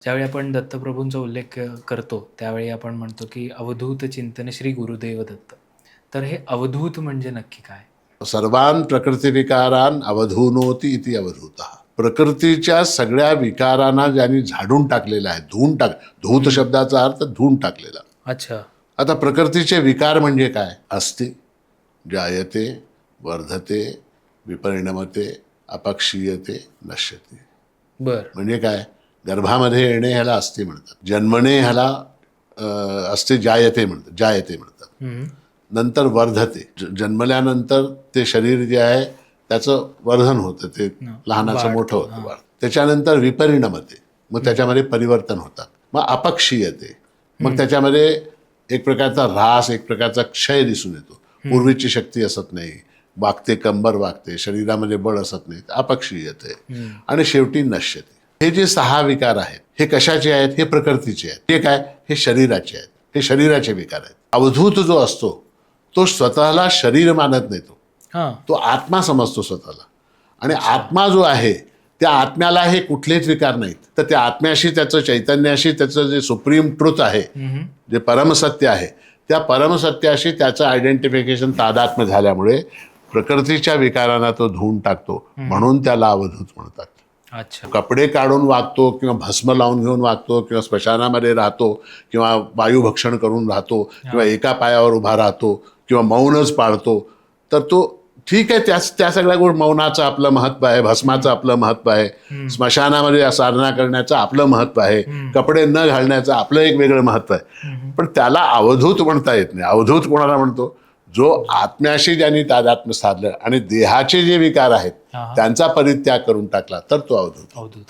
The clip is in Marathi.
ज्यावेळी आपण दत्तप्रभूंचा उल्लेख करतो, त्यावेळी आपण म्हणतो, की अवधूत चिंतन श्री गुरुदेव दत्त. तर हे अवधूत म्हणजे नक्की काय? सर्वान प्रकृतिविकारान अवधूनोती इति अवधूतः. प्रकृतीच्या सगळ्या विकारांना ज्यांनी झाडून टाकलेलं आहे, धूत शब्दाचा अर्थ धुवून टाकलेला. अच्छा. आता प्रकृतीचे विकार म्हणजे काय? अस्ति, जायते, वर्धते, विपरिणमते, अपक्षीयते, नश्यते. बरं. म्हणजे काय? गर्भामध्ये येणे ह्याला अस्ति म्हणतात. जन्मणे ह्याला अस्ति जायते म्हणतात. हं. नंतर वर्धते, जन्मल्यानंतर ते शरीर जे आहे त्याचं वर्धन होतं, ते लहानाचं वाढतं, मोठं होतं वाढ. त्याच्यानंतर विपरिणमते, मग त्याच्यामध्ये परिवर्तन होतात. मग अपक्षीयते, मग त्याच्यामध्ये एक प्रकारचा ऱ्हास, एक प्रकारचा क्षय दिसून येतो. पूर्वीची शक्ती असत नाही, वागते, कंबर वागते, शरीरामध्ये बळ असत नाही, अपक्षीयते. आणि शेवटी नश्यते. हे जे 6 विकार आहेत, हे कशाचे आहेत? हे प्रकृतीचे आहेत. हे काय? हे शरीराचे आहेत. हे शरीराचे विकार आहेत. अवधूत जो असतो तो स्वतःला शरीर मानत नाही, हां. तो आत्मा समजतो स्वतःला. आणि आत्मा जो आहे त्या आत्म्याला हे कुठलेच विकार नाहीत. तर त्या आत्म्याशी, त्याचं चैतन्याशी, त्याचं जे सुप्रीम ट्रुथ आहे, जे परमसत्य आहे, त्या परमसत्याशी त्याचं आयडेंटिफिकेशन, तादात्म्य झाल्यामुळे प्रकृतीच्या विकारांना तो धुवून टाकतो. म्हणून त्याला अवधूत म्हणतात. अच्छा. कपडे काढून वागतो, किंवा भस्म लावून घेऊन वागतो, किंवा स्मशानामध्ये राहतो, किंवा वायुभक्षण करून राहतो, किंवा एका पायावर उभा राहतो, किंवा मौनच पाळतो, तर तो ठीक आहे. त्या सगळ्या गोष्टी, मौनाचं आपलं महत्व आहे, भस्माचं आपलं महत्व आहे, स्मशानामध्ये साधना करण्याचं आपलं महत्व आहे, कपडे न घालण्याचं आपलं एक वेगळं महत्व आहे. पण त्याला अवधूत म्हणता येत नाही. अवधूत कोणाला म्हणतो? जो आत्म्याशी ज्यांनी तादात्म्य साधलं आणि देहाचे जे विकार आहेत त्यांचा परित्याग करून टाकला, तर तो अवधूत. अवधूत.